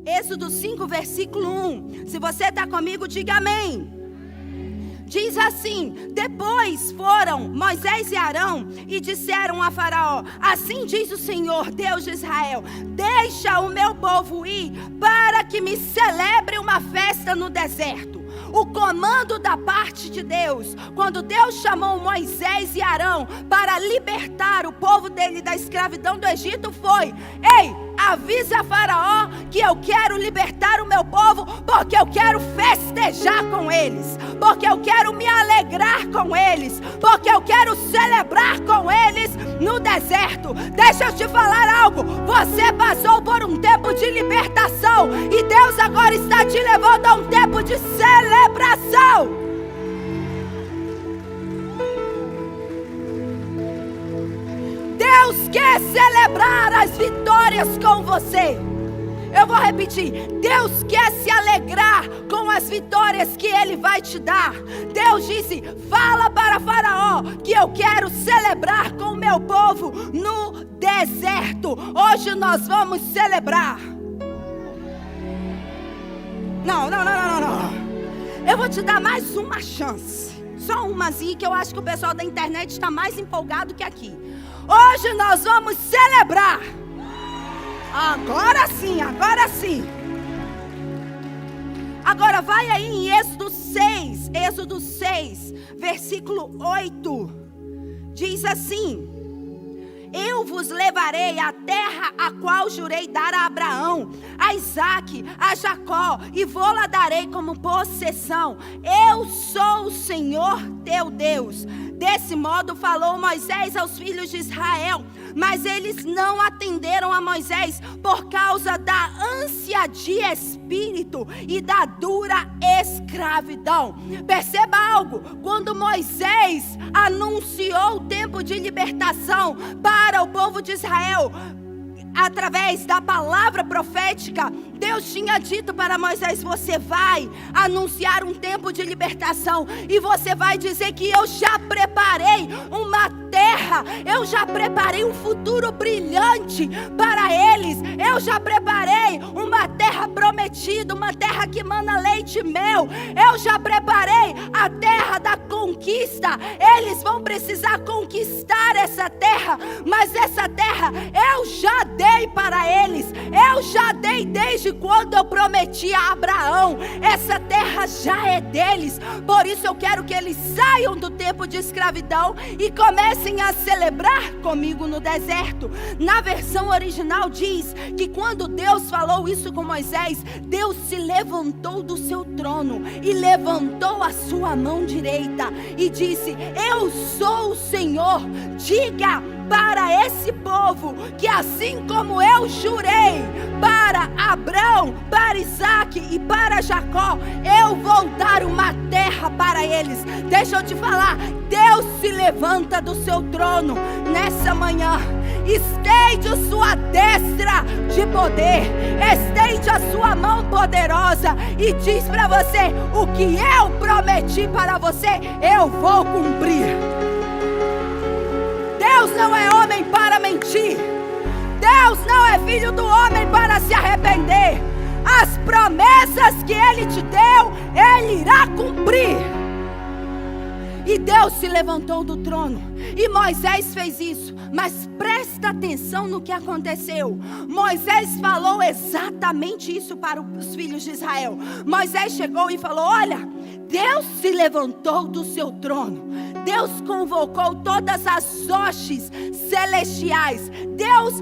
Êxodo 5, versículo 1. Se você está comigo, diga amém. Diz assim: depois foram Moisés e Arão e disseram a Faraó: assim diz o Senhor, Deus de Israel: deixa o meu povo ir para que me celebre uma festa no deserto. O comando da parte de Deus, quando Deus chamou Moisés e Arão para libertar o povo dele da escravidão do Egito, foi: ei, avisa a Faraó que eu quero libertar o meu povo, porque eu quero festejar com eles, porque eu quero me alegrar com eles, porque eu quero celebrar com eles no deserto. Deixa eu te falar algo: você passou por um tempo de libertação e Deus agora está te levando a um tempo de celebração. Deus quer celebrar as vitórias com você. Eu vou repetir: Deus quer se alegrar com as vitórias que Ele vai te dar. Deus disse: fala para Faraó que eu quero celebrar com o meu povo no deserto. Hoje nós vamos celebrar. Não. Eu vou te dar mais uma chance. Só umazinha, que eu acho que o pessoal da internet está mais empolgado que aqui. Hoje nós vamos celebrar. Agora sim. Agora vai aí em Êxodo 6, versículo 8. Diz assim: eu vos levarei à terra a qual jurei dar a Abraão, a Isaque, a Jacó, e vou-la darei como possessão. Eu sou o Senhor teu Deus. Desse modo falou Moisés aos filhos de Israel, mas eles não atenderam a Moisés por causa da ânsia de espírito e da dura escravidão. Perceba algo: quando Moisés anunciou o tempo de libertação para o povo de Israel, através da palavra profética, Deus tinha dito para Moisés: você vai anunciar um tempo de libertação e você vai dizer que eu já preparei uma terra, eu já preparei um futuro brilhante para eles, eu já preparei uma terra prometida, uma terra que mana leite e mel, eu já preparei a terra da conquista. Eles vão precisar conquistar essa terra, mas essa terra eu já dei para eles, eu já dei desde quando eu prometi a Abraão. Essa terra já é deles. Por isso eu quero que eles saiam do tempo de escravidão e comecem a celebrar comigo no deserto. Na versão original diz que quando Deus falou isso com Moisés, Deus se levantou do seu trono e levantou a sua mão direita e disse: eu sou o Senhor. Diga para esse povo que assim como eu jurei para Abraão, para Isaque e para Jacó, eu vou dar uma terra para eles. Deixa eu te falar: Deus se levanta do seu trono nessa manhã, estende a sua destra de poder, estende a sua mão poderosa e diz para você: o que eu prometi para você, eu vou cumprir. Deus não é homem para mentir. Deus não é filho do homem para se arrepender. As promessas que Ele te deu, Ele irá cumprir. E Deus se levantou do trono e Moisés fez isso. Mas presta atenção no que aconteceu. Moisés falou exatamente isso para os filhos de Israel. Moisés chegou e falou: olha, Deus se levantou do seu trono. Deus convocou todas as hostes celestiais. Deus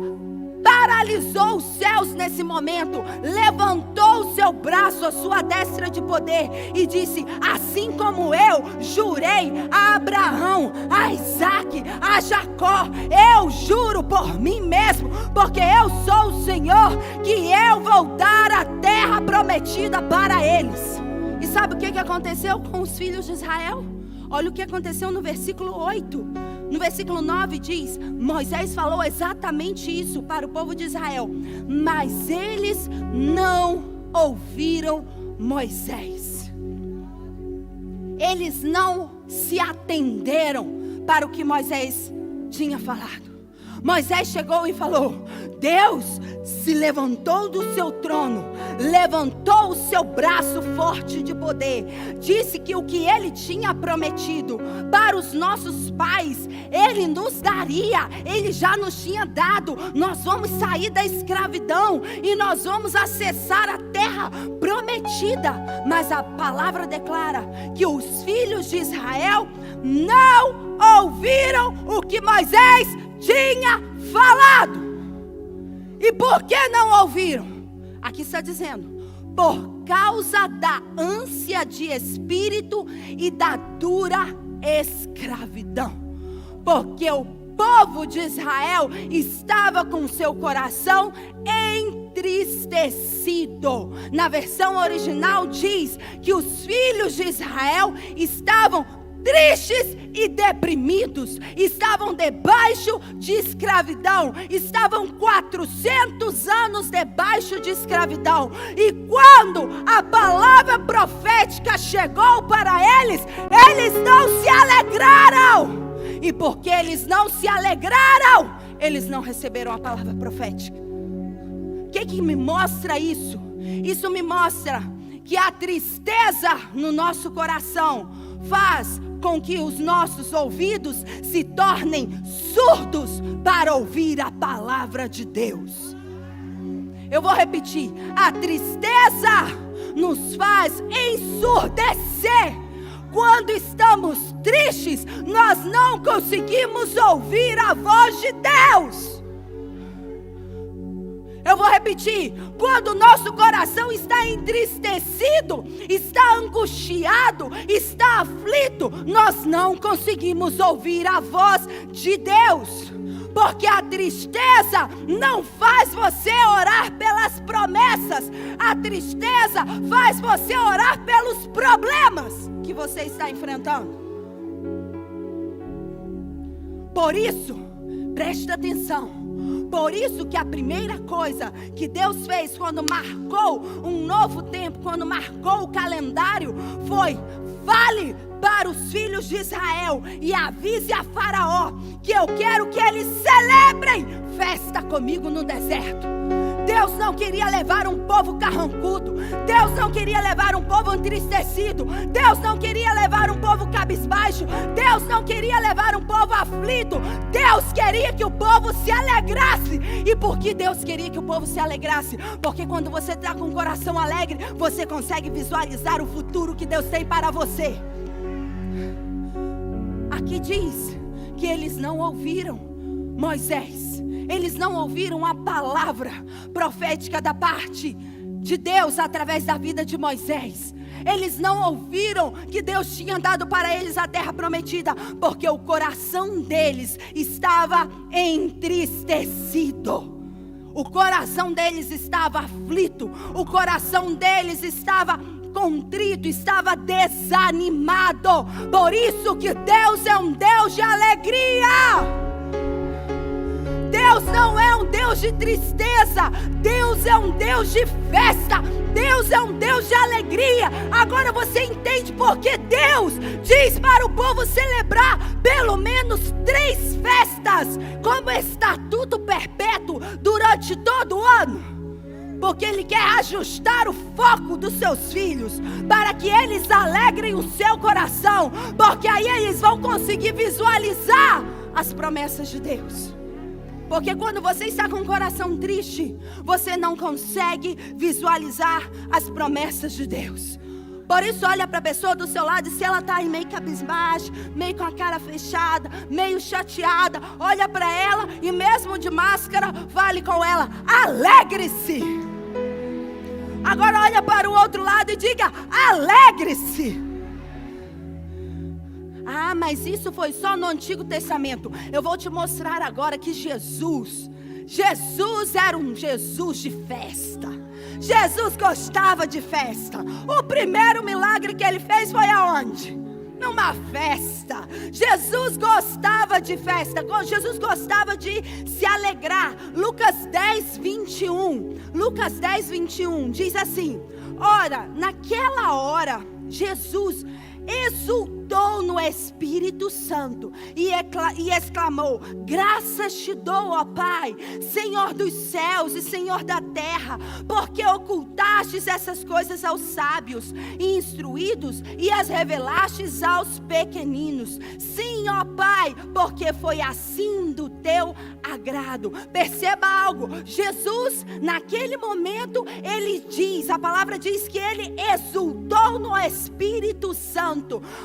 paralisou os céus nesse momento, levantou o seu braço, a sua destra de poder e disse: assim como eu jurei a Abraão, a Isaque, a Jacó, eu juro por mim mesmo, porque eu sou o Senhor, que eu vou dar a terra prometida para eles. E sabe o que aconteceu com os filhos de Israel? Olha o que aconteceu no versículo 8. No versículo 9 diz: Moisés falou exatamente isso para o povo de Israel, mas eles não ouviram Moisés. Eles não se atenderam para o que Moisés tinha falado. Moisés chegou e falou: Deus se levantou do seu trono, levantou o seu braço forte de poder, disse que o que Ele tinha prometido para os nossos pais, Ele nos daria, Ele já nos tinha dado. Nós vamos sair da escravidão e nós vamos acessar a terra prometida. Mas a palavra declara que os filhos de Israel não ouviram o que Moisés tinha falado. E por que não ouviram? Aqui está dizendo: por causa da ânsia de espírito e da dura escravidão. Porque o povo de Israel estava com seu coração entristecido. Na versão original diz que os filhos de Israel estavam tristes e deprimidos, estavam debaixo de escravidão, estavam 400 anos debaixo de escravidão. E quando a palavra profética chegou para eles, eles não se alegraram. E porque eles não se alegraram, eles não receberam a palavra profética. O que me mostra isso? Isso me mostra que a tristeza no nosso coração faz com que os nossos ouvidos se tornem surdos para ouvir a palavra de Deus. Eu vou repetir: a tristeza nos faz ensurdecer. Quando estamos tristes, nós não conseguimos ouvir a voz de Deus. Eu vou repetir: quando o nosso coração está entristecido, está angustiado, está aflito, nós não conseguimos ouvir a voz de Deus. Porque a tristeza não faz você orar pelas promessas. A tristeza faz você orar pelos problemas que você está enfrentando. Por isso, preste atenção. Por isso que a primeira coisa que Deus fez quando marcou um novo tempo, quando marcou o calendário, foi: fale para os filhos de Israel e avise a Faraó que eu quero que eles celebrem festa comigo no deserto. Deus não queria levar um povo carrancudo. Deus não queria levar um povo entristecido. Deus não queria levar um povo cabisbaixo. Deus não queria levar um povo aflito. Deus queria que o povo se alegrasse. E por que Deus queria que o povo se alegrasse? Porque quando você está com o coração alegre, você consegue visualizar o futuro que Deus tem para você. Aqui diz que eles não ouviram Moisés. Eles não ouviram a palavra profética da parte de Deus através da vida de Moisés. Eles não ouviram que Deus tinha dado para eles a terra prometida, porque o coração deles estava entristecido. O coração deles estava aflito. O coração deles estava contrito, estava desanimado. Por isso que Deus é um Deus de alegria. Deus não é um Deus de tristeza. Deus é um Deus de festa. Deus é um Deus de alegria. Agora você entende por que Deus diz para o povo celebrar pelo menos 3 festas como estatuto perpétuo durante todo o ano. Porque Ele quer ajustar o foco dos seus filhos, para que eles alegrem o seu coração, porque aí eles vão conseguir visualizar as promessas de Deus. Porque quando você está com o coração triste, você não consegue visualizar as promessas de Deus. Por isso, olha para a pessoa do seu lado, e se ela está aí meio cabisbaixa, meio com a cara fechada, meio chateada, olha para ela e mesmo de máscara, fale com ela: alegre-se. Agora olha para o outro lado e diga: alegre-se. Ah, mas isso foi só no Antigo Testamento. Eu vou te mostrar agora que Jesus era um Jesus de festa. Jesus gostava de festa. O primeiro milagre que Ele fez foi aonde? Numa festa. Jesus gostava de festa. Jesus gostava de se alegrar. Lucas 10, 21. Lucas 10, 21 diz assim: Ora, naquela hora, Jesus exultou no Espírito Santo e exclamou: graças te dou, ó Pai, Senhor dos céus e Senhor da terra, porque ocultastes essas coisas aos sábios e instruídos e as revelastes aos pequeninos. Sim, ó Pai, porque foi assim do teu agrado. Perceba algo, Jesus naquele momento, a palavra diz que ele exultou no Espírito Santo.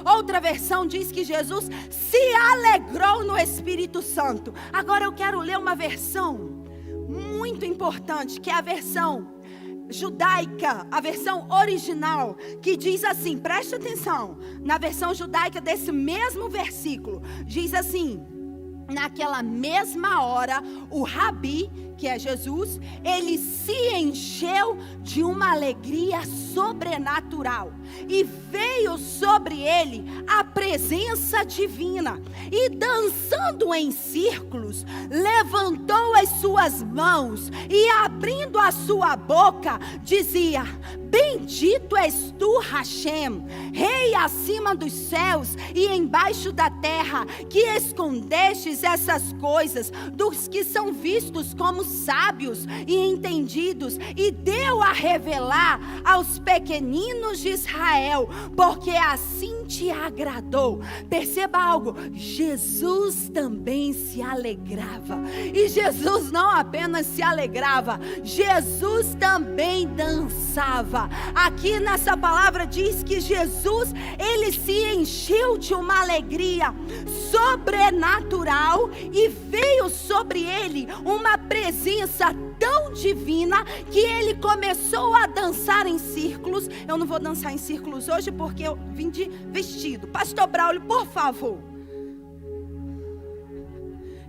Outra versão diz que Jesus se alegrou no Espírito Santo. Agora eu quero ler uma versão muito importante, que é a versão judaica, a versão original, que diz assim, preste atenção, na versão judaica desse mesmo versículo, diz assim: naquela mesma hora, o Rabi, que é Jesus, ele se encheu de uma alegria sobrenatural e veio sobre ele a presença divina, e dançando em círculos, levantou as suas mãos e abrindo a sua boca, dizia: bendito és tu, Hashem, Rei acima dos céus e embaixo da terra, que escondestes essas coisas dos que são vistos como sábios e entendidos, e deu a revelar aos pequeninos de Israel, porque assim te agradou. Perceba algo, Jesus também se alegrava, e Jesus não apenas se alegrava, Jesus também dançava. Aqui nessa palavra diz que Jesus, ele se encheu de uma alegria sobrenatural e veio sobre ele uma presença tão divina que ele começou a dançar em círculos. Eu não vou dançar em círculos hoje porque eu vim de vestido. Pastor Braulio, por favor.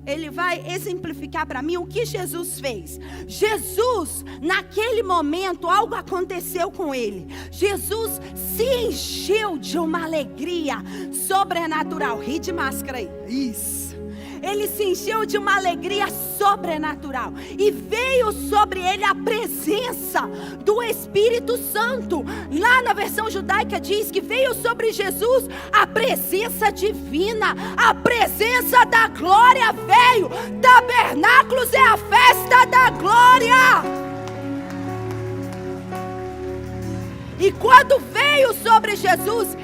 Ele vai exemplificar para mim o que Jesus fez. Jesus, naquele momento, algo aconteceu com ele. Jesus se encheu de uma alegria sobrenatural. Ri de máscara aí. Isso. Ele se encheu de uma alegria sobrenatural e veio sobre ele a presença do Espírito Santo. Lá na versão judaica diz que veio sobre Jesus a presença divina, a presença da glória veio. Tabernáculos é a festa da glória. E quando veio sobre Jesus,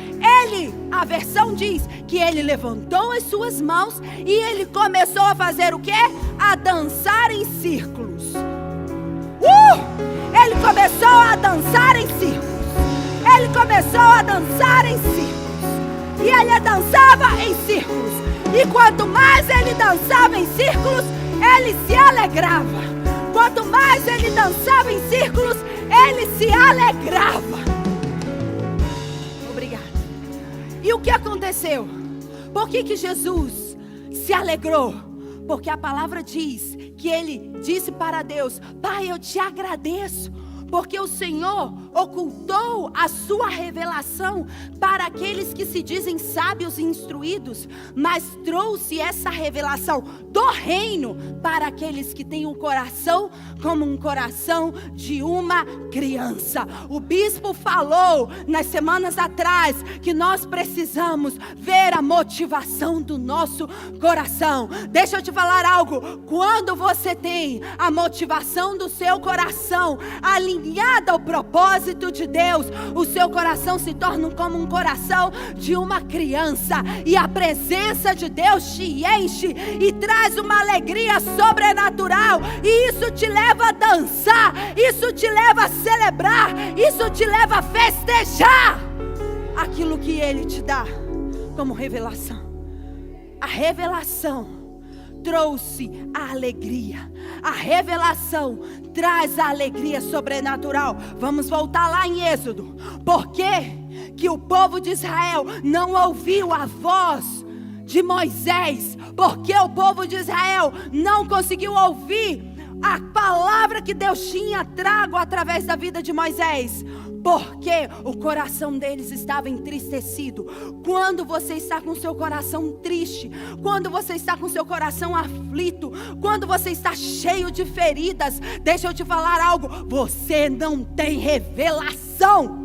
a versão diz que ele levantou as suas mãos e ele começou a fazer o quê? A dançar em círculos. Ele começou a dançar em círculos. Ele começou a dançar em círculos. E ele dançava em círculos. E quanto mais ele dançava em círculos, ele se alegrava. Quanto mais ele dançava em círculos, ele se alegrava. E o que aconteceu? Por que Jesus se alegrou? Porque a palavra diz que ele disse para Deus: Pai, eu te agradeço, porque o Senhor ocultou a sua revelação para aqueles que se dizem sábios e instruídos, mas trouxe essa revelação do reino para aqueles que têm um coração como um coração de uma criança. O bispo falou nas semanas atrás que nós precisamos ver a motivação do nosso coração. Deixa eu te falar algo, quando você tem a motivação do seu coração alinhada ao propósito de Deus, o seu coração se torna como um coração de uma criança, e a presença de Deus te enche e traz uma alegria sobrenatural, e isso te leva a dançar, isso te leva a celebrar, isso te leva a festejar aquilo que Ele te dá como revelação. A revelação trouxe a alegria. A revelação traz a alegria sobrenatural. Vamos voltar lá em Êxodo. Por que que o povo de Israel não ouviu a voz de Moisés? Porque o povo de Israel não conseguiu ouvir a palavra que Deus tinha trago através da vida de Moisés, porque o coração deles estava entristecido. Quando você está com seu coração triste, quando você está com seu coração aflito, quando você está cheio de feridas, deixa eu te falar algo, você não tem revelação.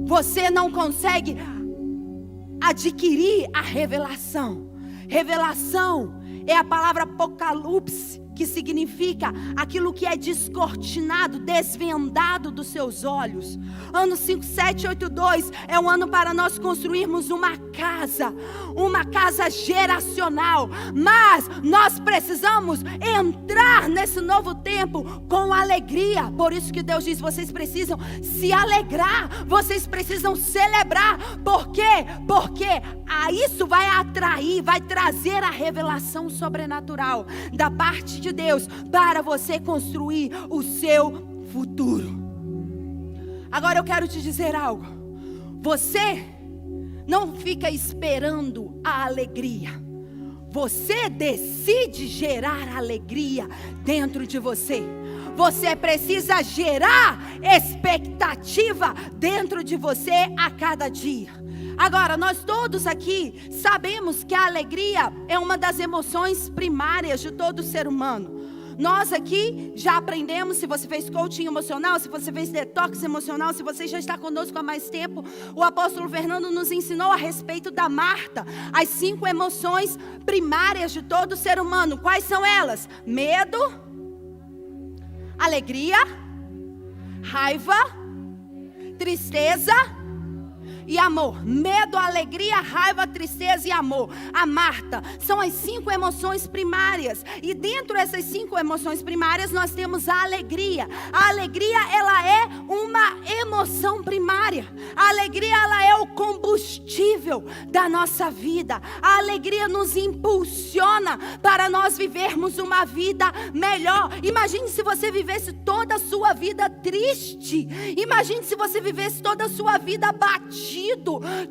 Você não consegue adquirir a revelação. Revelação é a palavra apocalipse, que significa aquilo que é descortinado, desvendado dos seus olhos. Ano 5782 é um ano para nós construirmos uma casa geracional. Mas nós precisamos entrar nesse novo tempo com alegria. Por isso que Deus diz, vocês precisam se alegrar, vocês precisam celebrar. Por quê? Porque isso vai atrair, vai trazer a revelação sobrenatural da parte de Deus para você construir o seu futuro. Agora eu quero te dizer algo. Você não fica esperando a alegria. Você decide gerar alegria dentro de você. Você precisa gerar expectativa dentro de você a cada dia. Agora, nós todos aqui sabemos que a alegria é uma das emoções primárias de todo ser humano. Nós aqui já aprendemos, se você fez coaching emocional, se você fez detox emocional, se você já está conosco há mais tempo, o apóstolo Fernando nos ensinou a respeito da Marta, as 5 emoções primárias de todo ser humano. Quais são elas? Medo, alegria, raiva, tristeza e amor. Medo, alegria, raiva, tristeza e amor. A Marta são as 5 emoções primárias. E dentro dessas 5 emoções primárias nós temos a alegria. A alegria, ela é uma emoção primária. A alegria, ela é o combustível da nossa vida. A alegria nos impulsiona para nós vivermos uma vida melhor. Imagine se você vivesse toda a sua vida triste. Imagine se você vivesse toda a sua vida abatido,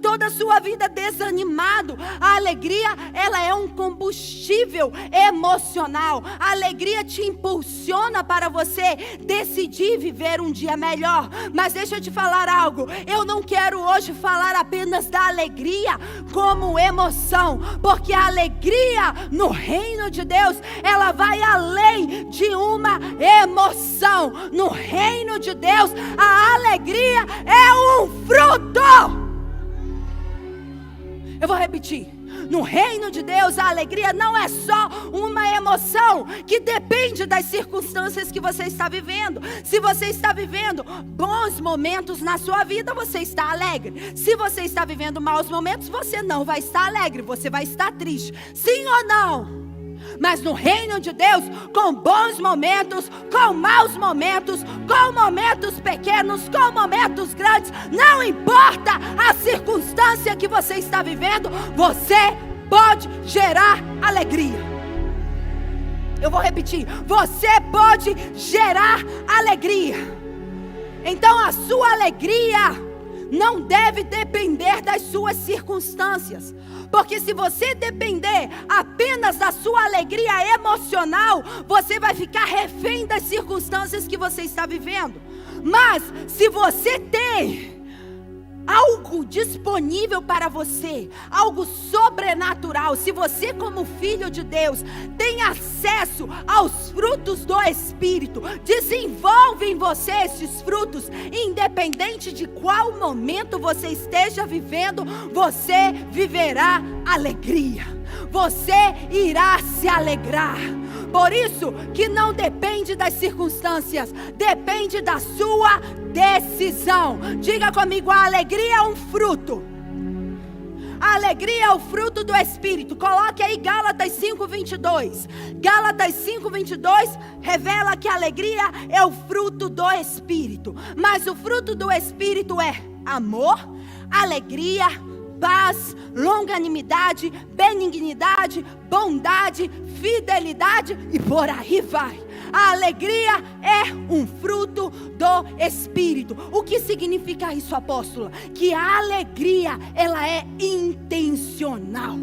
toda a sua vida desanimado. A alegria, ela é um combustível emocional. A alegria te impulsiona para você decidir viver um dia melhor. Mas deixa eu te falar algo. Eu não quero hoje falar apenas da alegria como emoção, porque a alegria no reino de Deus, ela vai além de uma emoção. No reino de Deus, a alegria é um fruto. Eu vou repetir. No reino de Deus, a alegria não é só uma emoção que depende das circunstâncias que você está vivendo. Se você está vivendo bons momentos na sua vida, você está alegre. Se você está vivendo maus momentos, você não vai estar alegre, você vai estar triste. Sim ou não? Mas no reino de Deus, com bons momentos, com maus momentos, com momentos pequenos, com momentos grandes, não importa a circunstância que você está vivendo, você pode gerar alegria. Eu vou repetir, você pode gerar alegria. Então a sua alegria não deve depender das suas circunstâncias. Porque se você depender apenas da sua alegria emocional, você vai ficar refém das circunstâncias que você está vivendo. Mas se você tem algo disponível para você, algo sobrenatural, se você como filho de Deus tem acesso aos frutos do Espírito, desenvolve em você esses frutos, independente de qual momento você esteja vivendo, você viverá alegria, você irá se alegrar. Por isso que não depende das circunstâncias, depende da sua decisão. Diga comigo, a alegria é um fruto. A alegria é o fruto do Espírito. Coloque aí Gálatas 5:22. Gálatas 5:22 revela que a alegria é o fruto do Espírito. Mas o fruto do Espírito é amor, alegria, paz, longanimidade, benignidade, bondade, fidelidade e por aí vai. A alegria é um fruto do Espírito. O que significa isso, apóstola? Que a alegria, ela é intencional.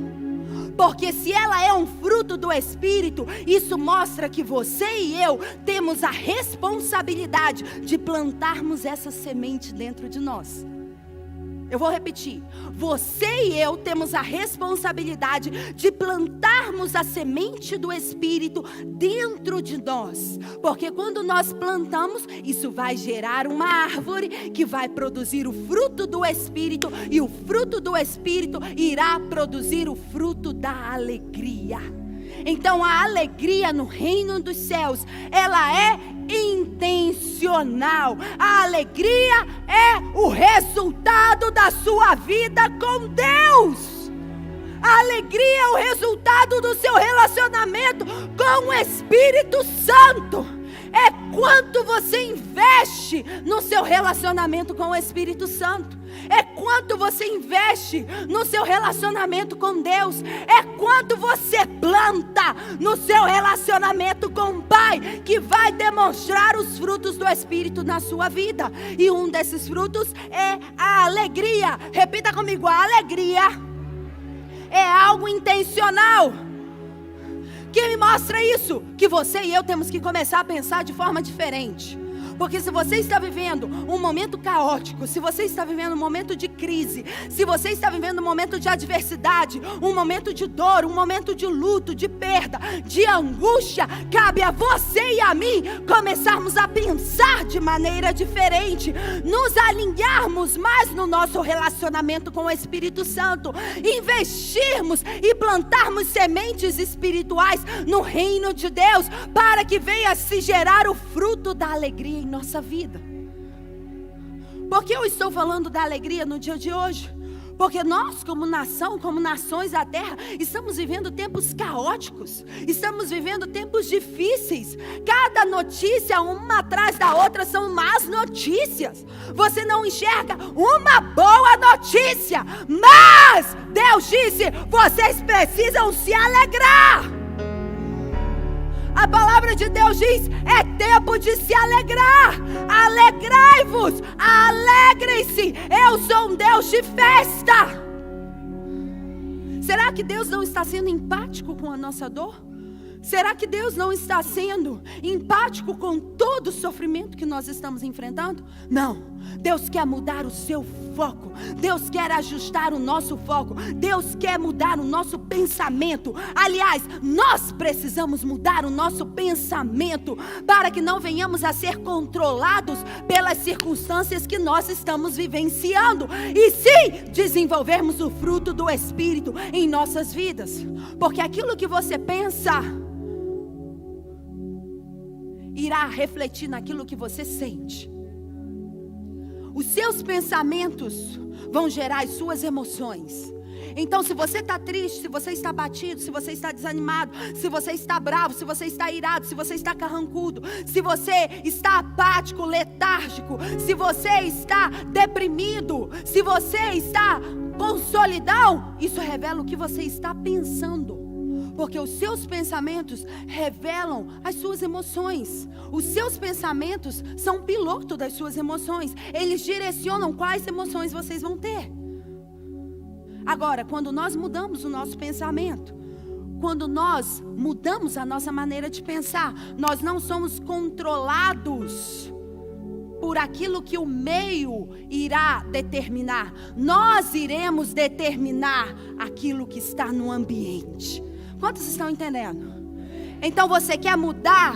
Porque se ela é um fruto do Espírito, isso mostra que você e eu temos a responsabilidade de plantarmos essa semente dentro de nós. Eu vou repetir. Você e eu temos a responsabilidade de plantarmos a semente do Espírito dentro de nós. Porque quando nós plantamos, isso vai gerar uma árvore que vai produzir o fruto do Espírito. E o fruto do Espírito irá produzir o fruto da alegria. Então a alegria no reino dos céus, ela é intencional. A alegria é o resultado da sua vida com Deus. A alegria é o resultado do seu relacionamento com o Espírito Santo. É quanto você investe no seu relacionamento com o Espírito Santo. É quanto você investe no seu relacionamento com Deus. É quanto você planta no seu relacionamento com o Pai, que vai demonstrar os frutos do Espírito na sua vida. E um desses frutos é a alegria. Repita comigo: a alegria é algo intencional. Quem me mostra isso? Que você e eu temos que começar a pensar de forma diferente. Porque se você está vivendo um momento caótico, se você está vivendo um momento de crise, se você está vivendo um momento de adversidade, um momento de dor, um momento de luto, de perda, de angústia, cabe a você e a mim começarmos a pensar de maneira diferente, nos alinharmos mais no nosso relacionamento com o Espírito Santo, investirmos e plantarmos sementes espirituais no reino de Deus, para que venha se gerar o fruto da alegria em nossa vida. Por que eu estou falando da alegria no dia de hoje? Porque nós, como nação, como nações da terra, estamos vivendo tempos caóticos, estamos vivendo tempos difíceis. Cada notícia, uma atrás da outra, são más notícias. Você não enxerga uma boa notícia, mas Deus disse: vocês precisam se alegrar. A palavra de Deus diz: é tempo de se alegrar. Alegrai-vos, alegrem-se. Eu sou um Deus de festa. Será que Deus não está sendo empático com a nossa dor? Será que Deus não está sendo empático com todo o sofrimento que nós estamos enfrentando? Não. Deus quer mudar o seu foco. Deus quer ajustar o nosso foco. Deus quer mudar o nosso pensamento. Aliás, nós precisamos mudar o nosso pensamento para que não venhamos a ser controlados pelas circunstâncias que nós estamos vivenciando, e sim desenvolvermos o fruto do Espírito em nossas vidas. Porque aquilo que você pensa irá refletir naquilo que você sente. Os seus pensamentos vão gerar as suas emoções. Então, se você está triste, se você está abatido, se você está desanimado, se você está bravo, se você está irado, se você está carrancudo, se você está apático, letárgico, se você está deprimido, se você está com solidão, isso revela o que você está pensando. Porque os seus pensamentos revelam as suas emoções. Os seus pensamentos são o piloto das suas emoções. Eles direcionam quais emoções vocês vão ter. Agora, quando nós mudamos o nosso pensamento, quando nós mudamos a nossa maneira de pensar, nós não somos controlados por aquilo que o meio irá determinar. Nós iremos determinar aquilo que está no ambiente. Quantos estão entendendo? Então você quer mudar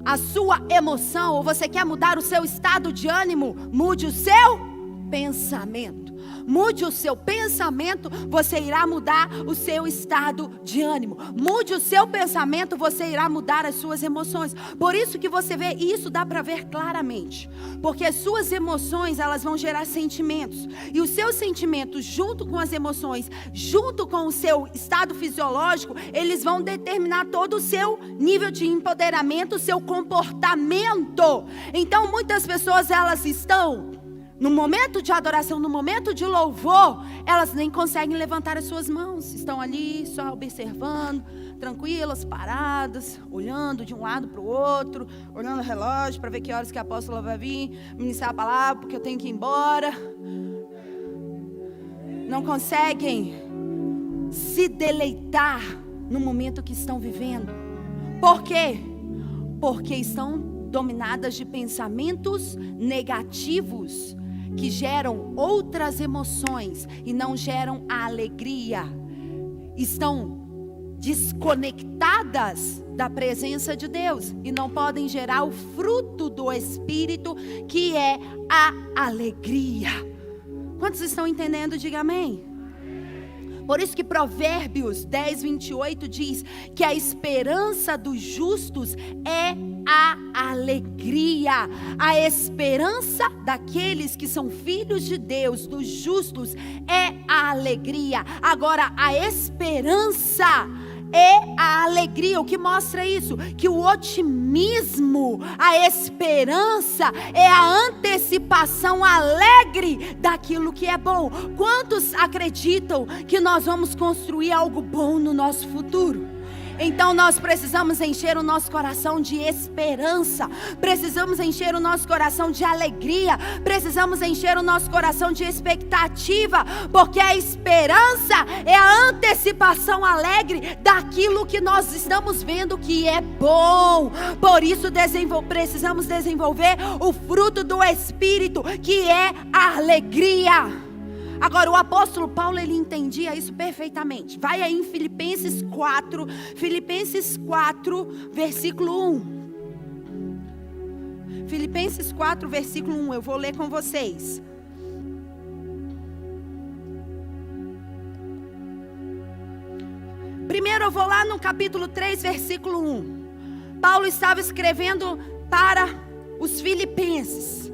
a sua emoção, ou você quer mudar o seu estado de ânimo? Mude o seu pensamento. Mude o seu pensamento, você irá mudar o seu estado de ânimo. Mude o seu pensamento, você irá mudar as suas emoções. Por isso que você vê, e isso dá para ver claramente. Porque as suas emoções, elas vão gerar sentimentos. E os seus sentimentos, junto com as emoções, junto com o seu estado fisiológico, eles vão determinar todo o seu nível de empoderamento, o seu comportamento. Então, muitas pessoas, elas estão no momento de adoração, no momento de louvor, elas nem conseguem levantar as suas mãos. Estão ali só observando, tranquilas, paradas, olhando de um lado para o outro, olhando o relógio para ver que horas que a apóstola vai vir ministrar a palavra, porque eu tenho que ir embora. Não conseguem se deleitar no momento que estão vivendo. Por quê? Porque estão dominadas de pensamentos negativos que geram outras emoções e não geram a alegria. Estão desconectadas da presença de Deus e não podem gerar o fruto do Espírito, que é a alegria. Quantos estão entendendo? Diga amém. Por isso que Provérbios 10, 28 diz que a esperança dos justos é a alegria. A esperança daqueles que são filhos de Deus, dos justos, é a alegria. Agora, a esperança é a alegria. O que mostra isso? Que o otimismo, a esperança é a antecipação alegre daquilo que é bom. Quantos acreditam que nós vamos construir algo bom no nosso futuro? Então nós precisamos encher o nosso coração de esperança, precisamos encher o nosso coração de alegria, precisamos encher o nosso coração de expectativa, porque a esperança é a antecipação alegre daquilo que nós estamos vendo que é bom. Por isso precisamos desenvolver o fruto do Espírito, que é a alegria. Agora, o apóstolo Paulo, ele entendia isso perfeitamente. Vai aí em Filipenses 4, versículo 1. Filipenses 4, versículo 1, eu vou ler com vocês. Primeiro eu vou lá no capítulo 3, versículo 1. Paulo estava escrevendo para os filipenses.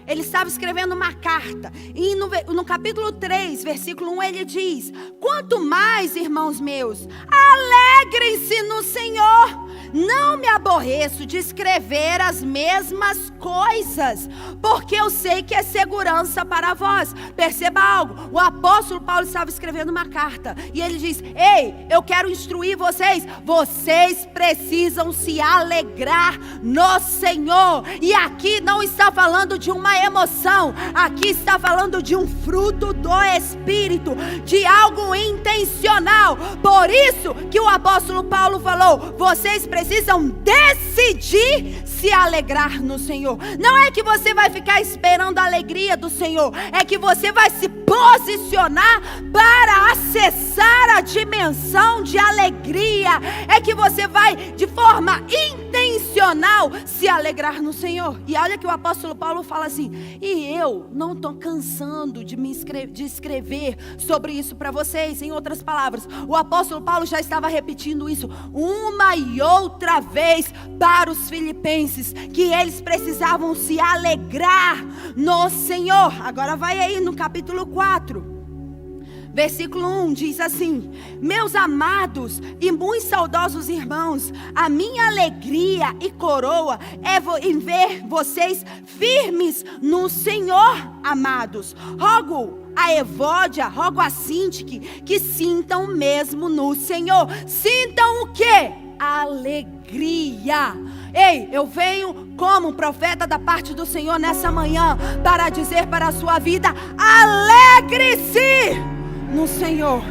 Ele estava escrevendo uma carta. E no capítulo 3, versículo 1, ele diz: quanto mais, irmãos meus, alegrem-se no Senhor. Não me aborreço de escrever as mesmas coisas, porque eu sei que é segurança para vós. Perceba algo, o apóstolo Paulo estava escrevendo uma carta, e ele diz: ei, eu quero instruir vocês. Vocês precisam se alegrar no Senhor. E aqui não está falando de uma emoção, aqui está falando de um fruto do Espírito, de algo intencional. Por isso que o apóstolo Paulo falou: vocês precisam decidir se alegrar no Senhor. Não é que você vai ficar esperando a alegria do Senhor, é que você vai se posicionar para acessar a dimensão de alegria. É que você vai de forma intencional se alegrar no Senhor. E olha que o apóstolo Paulo fala assim: e eu não estou cansando de escrever sobre isso para vocês. Em outras palavras, o apóstolo Paulo já estava repetindo isso uma e outra vez para os filipenses, que eles precisavam se alegrar no Senhor. Agora vai aí no capítulo 4, versículo 1, diz assim: meus amados e muito saudosos irmãos, a minha alegria e coroa é em ver vocês firmes no Senhor, amados. Rogo a Evódia, rogo a Sintique, que sintam mesmo no Senhor. Sintam o quê? Alegria. Ei, eu venho como profeta da parte do Senhor nessa manhã para dizer para a sua vida: alegre-se no Senhor.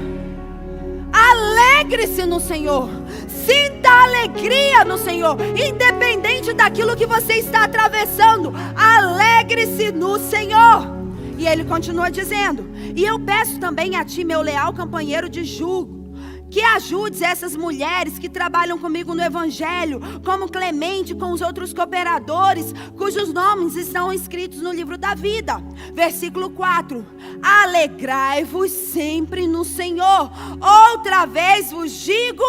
Alegre-se no Senhor. Sinta alegria no Senhor, independente daquilo que você está atravessando. Alegre-se no Senhor. E ele continua dizendo: e eu peço também a ti, meu leal companheiro de jugo, que ajudes essas mulheres que trabalham comigo no Evangelho, como Clemente, com os outros cooperadores, cujos nomes estão escritos no livro da vida. Versículo 4: alegrai-vos sempre no Senhor. Outra vez vos digo,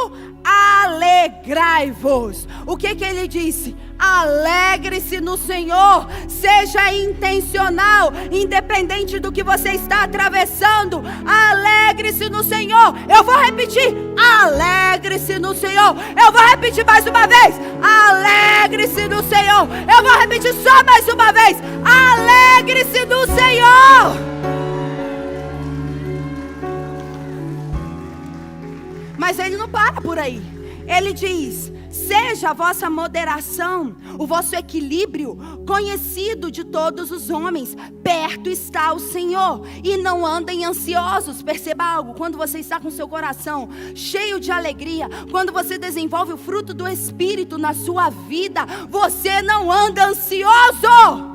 alegrai-vos. O que ele disse? Alegre-se no Senhor. Seja intencional, independente do que você está atravessando. Alegre-se no Senhor. Eu vou repetir: alegre-se no Senhor. Eu vou repetir mais uma vez: alegre-se no Senhor. Eu vou repetir só mais uma vez: alegre-se no Senhor. Mas ele não para por aí. Ele diz: seja a vossa moderação, o vosso equilíbrio, conhecido de todos os homens. Perto está o Senhor, e não andem ansiosos. Perceba algo: quando você está com seu coração cheio de alegria, quando você desenvolve o fruto do Espírito na sua vida, você não anda ansioso.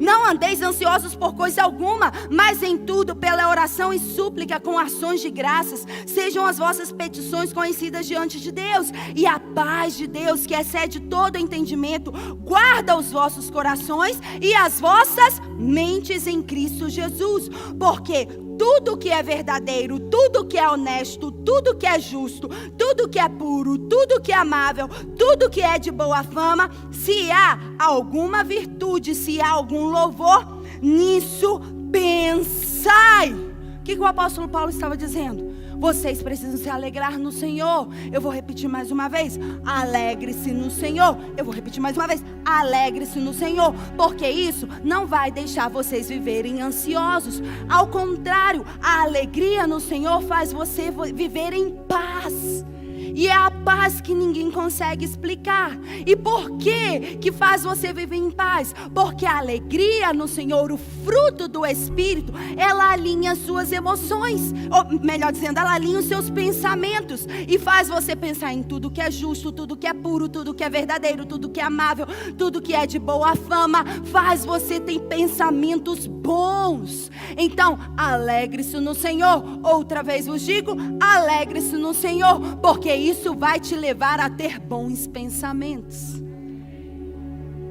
Não andeis ansiosos por coisa alguma, mas em tudo, pela oração e súplica, com ações de graças, sejam as vossas petições conhecidas diante de Deus. E a paz de Deus, que excede todo entendimento, guarda os vossos corações e as vossas mentes em Cristo Jesus. Porque tudo que é verdadeiro, tudo que é honesto, tudo que é justo, tudo que é puro, tudo que é amável, tudo que é de boa fama, se há alguma virtude, se há algum louvor, nisso pensai. O que o apóstolo Paulo estava dizendo? Vocês precisam se alegrar no Senhor. Eu vou repetir mais uma vez: alegre-se no Senhor. Eu vou repetir mais uma vez: alegre-se no Senhor. Porque isso não vai deixar vocês viverem ansiosos. Ao contrário, a alegria no Senhor faz você viver em paz. E é a paz que ninguém consegue explicar. E por que faz você viver em paz? Porque a alegria no Senhor, o fruto do Espírito, ela alinha as suas emoções. Ou melhor dizendo, ela alinha os seus pensamentos. E faz você pensar em tudo que é justo, tudo que é puro, tudo que é verdadeiro, tudo que é amável, tudo que é de boa fama. Faz você ter pensamentos bons. Então, alegre-se no Senhor. Outra vez vos digo, alegre-se no Senhor, porque isso vai te levar a ter bons pensamentos.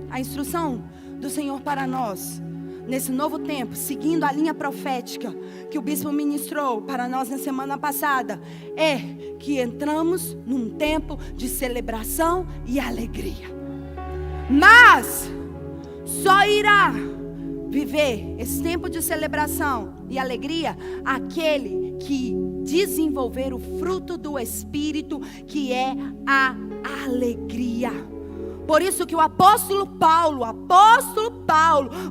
A instrução do Senhor para nós, nesse novo tempo, seguindo a linha profética que o bispo ministrou para nós na semana passada, é que entramos num tempo de celebração e alegria. Mas só irá viver esse tempo de celebração e alegria aquele que desenvolver o fruto do Espírito, que é a alegria. Por isso que o apóstolo Paulo,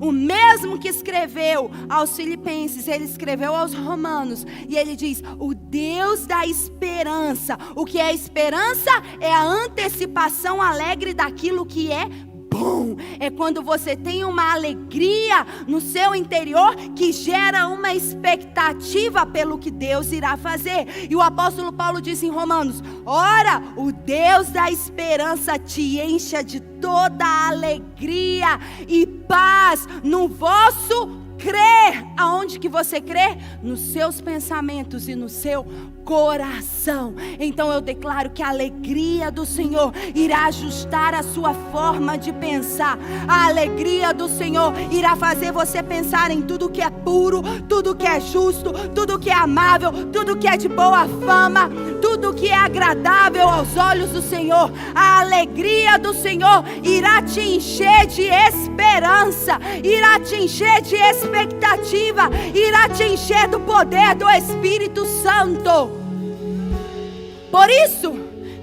o mesmo que escreveu aos Filipenses, ele escreveu aos Romanos, e ele diz: o Deus da esperança. O que é esperança? É a antecipação alegre daquilo que é bom. É quando você tem uma alegria no seu interior que gera uma expectativa pelo que Deus irá fazer. E o apóstolo Paulo diz em Romanos: ora, o Deus da esperança te encha de toda a alegria e paz no vosso crer. Aonde que você crê? Nos seus pensamentos e no seu coração. Então eu declaro que a alegria do Senhor irá ajustar a sua forma de pensar. A alegria do Senhor irá fazer você pensar em tudo que é puro, tudo que é justo, tudo que é amável, tudo que é de boa fama, tudo que é agradável aos olhos do Senhor. A alegria do Senhor irá te encher de esperança, irá te encher de expectativa, irá te encher do poder do Espírito Santo. Por isso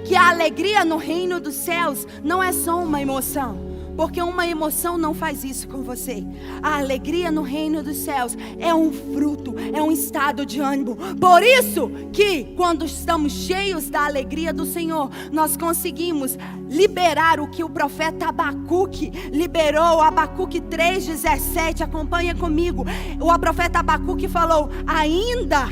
que a alegria no reino dos céus não é só uma emoção, porque uma emoção não faz isso com você. A alegria no reino dos céus é um fruto, é um estado de ânimo. Por isso que quando estamos cheios da alegria do Senhor, nós conseguimos liberar o que o profeta Abacuque liberou. Abacuque 3:17, acompanha comigo. O profeta Abacuque falou: ainda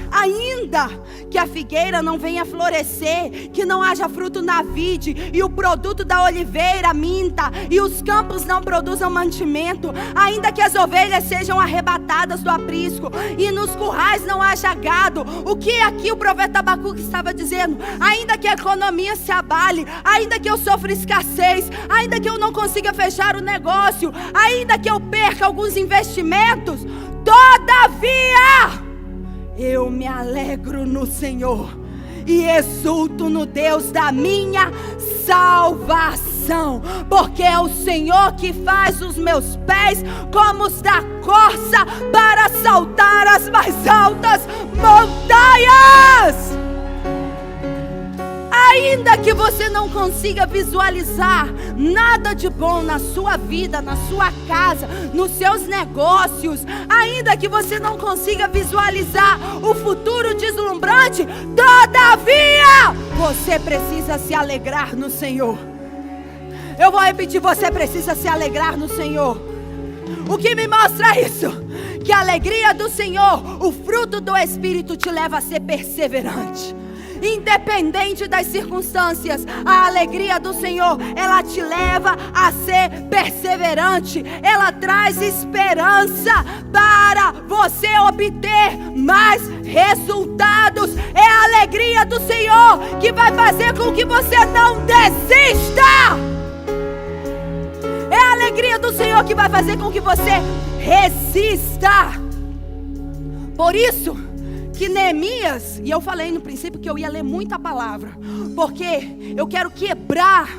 que a figueira não venha florescer, que não haja fruto na vide, e o produto da oliveira minta, e os campos não produzam mantimento, ainda que as ovelhas sejam arrebatadas do aprisco, e nos currais não haja gado. O que aqui o profeta Abacuque estava dizendo? Ainda que a economia se abale, ainda que eu sofra escassez, ainda que eu não consiga fechar o negócio, ainda que eu perca alguns investimentos, todavia eu me alegro no Senhor e exulto no Deus da minha salvação, porque é o Senhor que faz os meus pés como os da corça para saltar as mais altas montanhas. Ainda que você não consiga visualizar nada de bom na sua vida, na sua casa, nos seus negócios, ainda que você não consiga visualizar o futuro deslumbrante, todavia Você precisa se alegrar no Senhor. Eu vou repetir, você precisa se alegrar no Senhor. O que me mostra isso? Que a alegria do Senhor, o fruto do Espírito, te leva a ser perseverante. Independente das circunstâncias, a alegria do Senhor, ela te leva a ser perseverante. Ela traz esperança para você obter mais resultados. É a alegria do Senhor que vai fazer com que você não desista. É a alegria do Senhor que vai fazer com que você resista. Por isso que Neemias, e eu falei no princípio que eu ia ler muita palavra, porque eu quero quebrar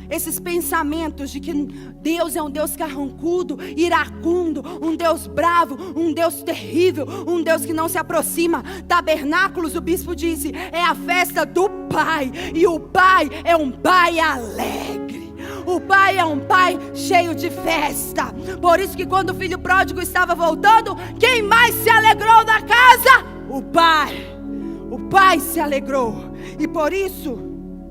esses pensamentos de que Deus é um Deus carrancudo, iracundo, um Deus bravo, um Deus terrível, um Deus que não se aproxima. Tabernáculos, o bispo disse, é a festa do Pai, e o Pai é um Pai alegre. O Pai é um Pai cheio de festa. Por isso que quando o filho pródigo estava voltando, quem mais se alegrou na casa? O Pai se alegrou. E por isso,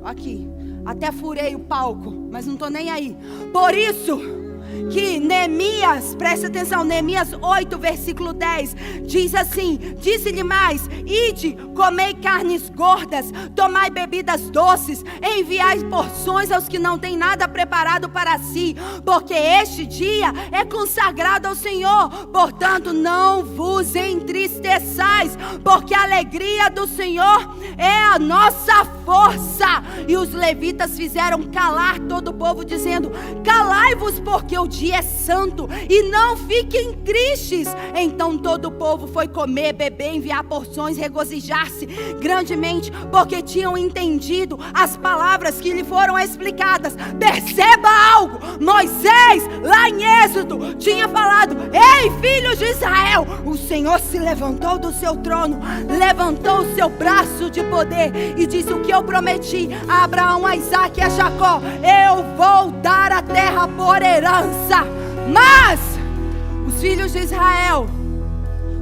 aqui, até furei o palco, mas não estou nem aí. Por isso que Neemias, presta atenção, Neemias 8, versículo 10, diz assim: disse-lhe mais: ide, comei carnes gordas, tomai bebidas doces, enviai porções aos que não têm nada preparado para si, porque este dia é consagrado ao Senhor. Portanto, não vos entristeçais, porque a alegria do Senhor é a nossa força. E os levitas fizeram calar todo o povo, dizendo: calai-vos, porque o dia é santo, e não fiquem tristes. Então todo o povo foi comer, beber, enviar porções, regozijar-se grandemente, porque tinham entendido as palavras que lhe foram explicadas. Perceba algo: Moisés, lá em Êxodo, tinha falado: ei, filhos de Israel, o Senhor se levantou do seu trono, levantou o seu braço de poder e disse: o que eu prometi a Abraão, a Isaque e a Jacó, eu vou dar a terra por herança. Mas os filhos de Israel,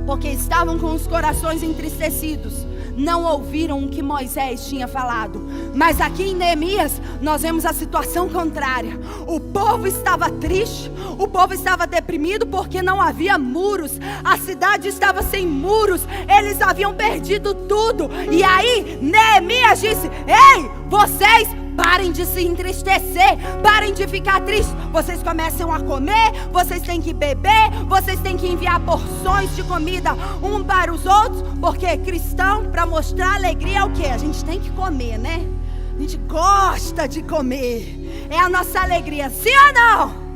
porque estavam com os corações entristecidos, não ouviram o que Moisés tinha falado. Mas aqui em Neemias nós vemos a situação contrária. O povo estava triste, o povo estava deprimido, porque não havia muros. A cidade estava sem muros, eles haviam perdido tudo. E aí Neemias disse: ei, vocês parem de se entristecer, parem de ficar tristes. Vocês começam a comer, vocês têm que beber, vocês têm que enviar porções de comida um para os outros, porque cristão, para mostrar alegria, é o que? A gente tem que comer, né? A gente gosta de comer, é a nossa alegria, sim ou não?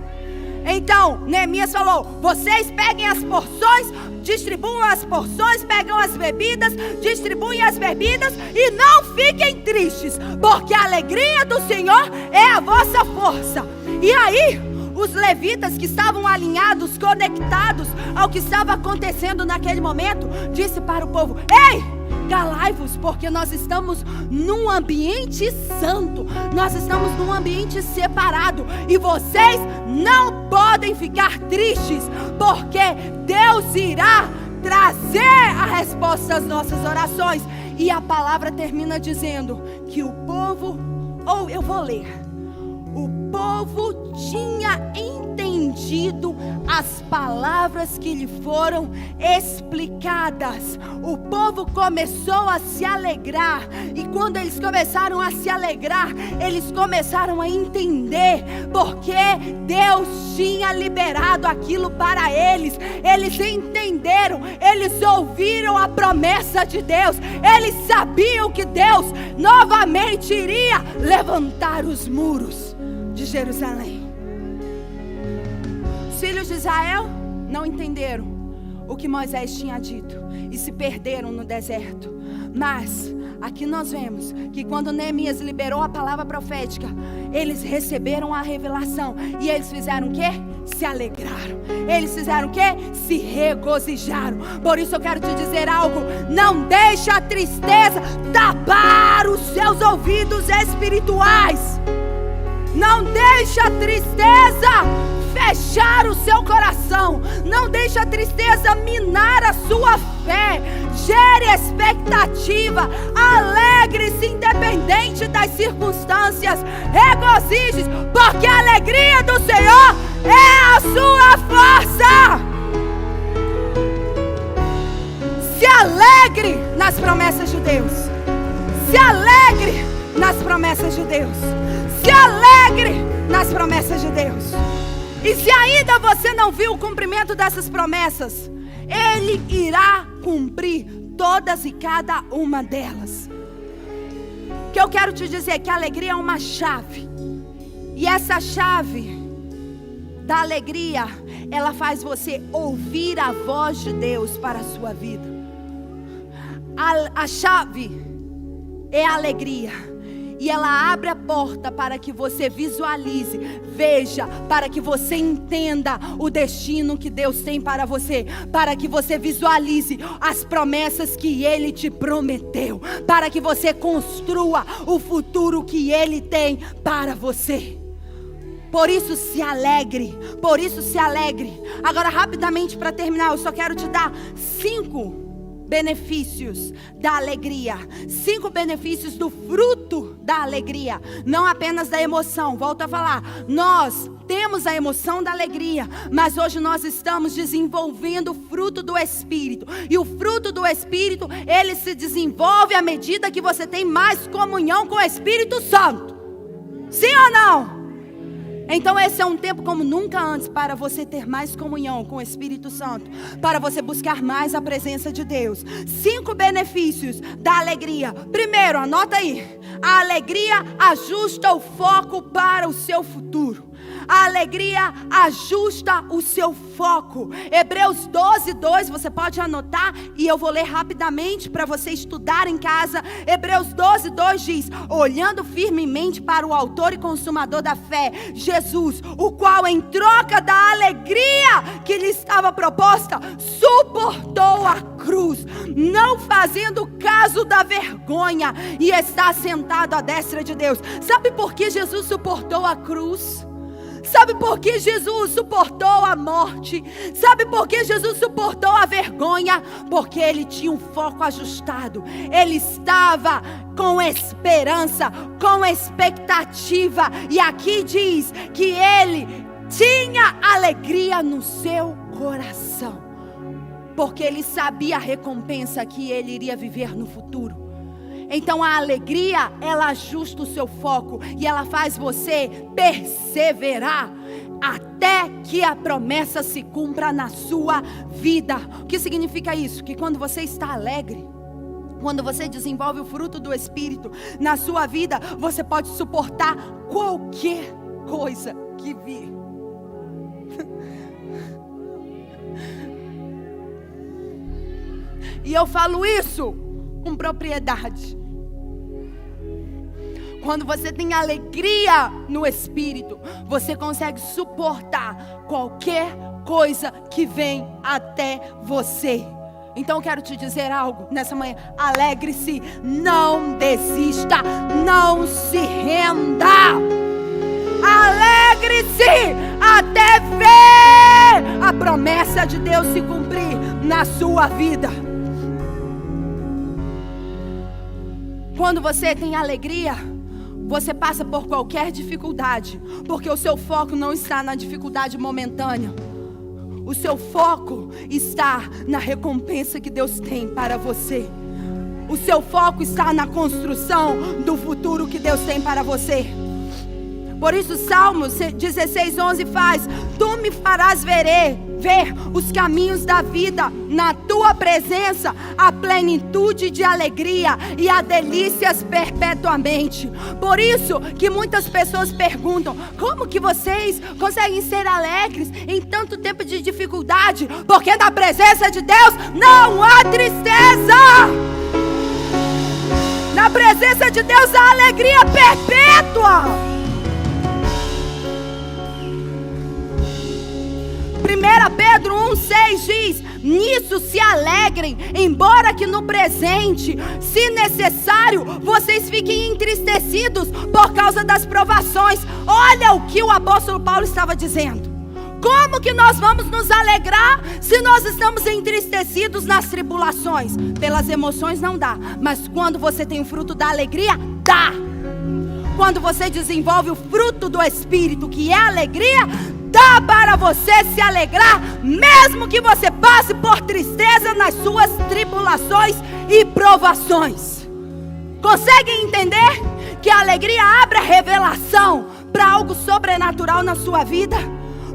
Então Neemias falou: vocês peguem as porções, distribuam as porções, pegam as bebidas, distribuem as bebidas e não fiquem tristes, porque a alegria do Senhor é a vossa força. E aí os levitas, que estavam alinhados, conectados ao que estava acontecendo naquele momento, disse para o povo: ei, calai-vos, porque nós estamos num ambiente santo, nós estamos num ambiente separado, e vocês não podem ficar tristes, porque Deus irá trazer a resposta às nossas orações. E a palavra termina dizendo que o povo, ou eu vou ler, o povo tinha entendido as palavras que lhe foram explicadas. O povo começou a se alegrar, e quando eles começaram a se alegrar, eles começaram a entender porque Deus tinha liberado aquilo para eles. Eles entenderam, eles ouviram a promessa de Deus, eles sabiam que Deus novamente iria levantar os muros de Jerusalém. Os filhos de Israel não entenderam o que Moisés tinha dito e se perderam no deserto. Mas aqui nós vemos que quando Neemias liberou a palavra profética, eles receberam a revelação e eles fizeram o quê? Se alegraram. Eles fizeram o quê? Se regozijaram. Por isso eu quero te dizer algo: não deixe a tristeza tapar os seus ouvidos espirituais. Não deixe a tristeza fechar o seu coração. Não deixe a tristeza minar a sua fé. Gere expectativa. Alegre-se independente das circunstâncias. Regozije, porque a alegria do Senhor é a sua força. Se alegre nas promessas de Deus. Se alegre nas promessas de Deus. Se alegre nas promessas de Deus. E se ainda você não viu o cumprimento dessas promessas, Ele irá cumprir todas e cada uma delas. O que eu quero te dizer é que a alegria é uma chave. E essa chave da alegria, ela faz você ouvir a voz de Deus para a sua vida. A chave é a alegria. E ela abre a porta para que você visualize, veja, para que você entenda o destino que Deus tem para você, para que você visualize as promessas que Ele te prometeu, para que você construa o futuro que Ele tem para você. Por isso se alegre, por isso se alegre. Agora rapidamente para terminar, eu só quero te dar 5 benefícios da alegria. 5 benefícios do fruto da alegria. Não apenas da emoção. Volto a falar. Nós temos a emoção da alegria, mas hoje nós estamos desenvolvendo o fruto do Espírito. E o fruto do Espírito, ele se desenvolve à medida que você tem mais comunhão com o Espírito Santo. Sim ou não? Então esse é um tempo como nunca antes para você ter mais comunhão com o Espírito Santo, para você buscar mais a presença de Deus. 5 benefícios da alegria. Primeiro, anota aí. A alegria ajusta o foco para o seu futuro. A alegria ajusta o seu foco. Hebreus 12:2, você pode anotar e eu vou ler rapidamente para você estudar em casa. Hebreus 12:2 diz: olhando firmemente para o autor e consumador da fé, Jesus, o qual em troca da alegria que lhe estava proposta, suportou a cruz, não fazendo caso da vergonha, e está sentado à destra de Deus. Sabe por que Jesus suportou a cruz? Sabe por que Jesus suportou a morte? Sabe por que Jesus suportou a vergonha? Porque Ele tinha um foco ajustado. Ele estava com esperança, com expectativa. E aqui diz que Ele tinha alegria no seu coração, porque Ele sabia a recompensa que Ele iria viver no futuro. Então a alegria, ela ajusta o seu foco e ela faz você perseverar até que a promessa se cumpra na sua vida. O que significa isso? Que quando você está alegre, quando você desenvolve o fruto do Espírito na sua vida, você pode suportar qualquer coisa que vir. E eu falo isso com propriedade. Quando você tem alegria no Espírito, você consegue suportar qualquer coisa que vem até você. Então eu quero te dizer algo nessa manhã: alegre-se, não desista, não se renda. Alegre-se até ver a promessa de Deus se cumprir na sua vida. Quando você tem alegria, você passa por qualquer dificuldade, porque o seu foco não está na dificuldade momentânea. O seu foco está na recompensa que Deus tem para você. O seu foco está na construção do futuro que Deus tem para você. Por isso Salmos 16:11 faz: tu me farás ver os caminhos da vida, na tua presença a plenitude de alegria e a delícias perpetuamente. Por isso que muitas pessoas perguntam: como que vocês conseguem ser alegres em tanto tempo de dificuldade? Porque na presença de Deus não há tristeza. Na presença de Deus há alegria perpétua. 1 Pedro 1,6 diz: nisso se alegrem, embora que no presente, se necessário, vocês fiquem entristecidos por causa das provações. Olha o que o apóstolo Paulo estava dizendo. Como que nós vamos nos alegrar se nós estamos entristecidos nas tribulações? Pelas emoções não dá, mas quando você tem o fruto da alegria, dá. Quando você desenvolve o fruto do Espírito, que é a alegria, dá para você se alegrar, mesmo que você passe por tristeza nas suas tribulações e provações. Conseguem entender que a alegria abre a revelação para algo sobrenatural na sua vida?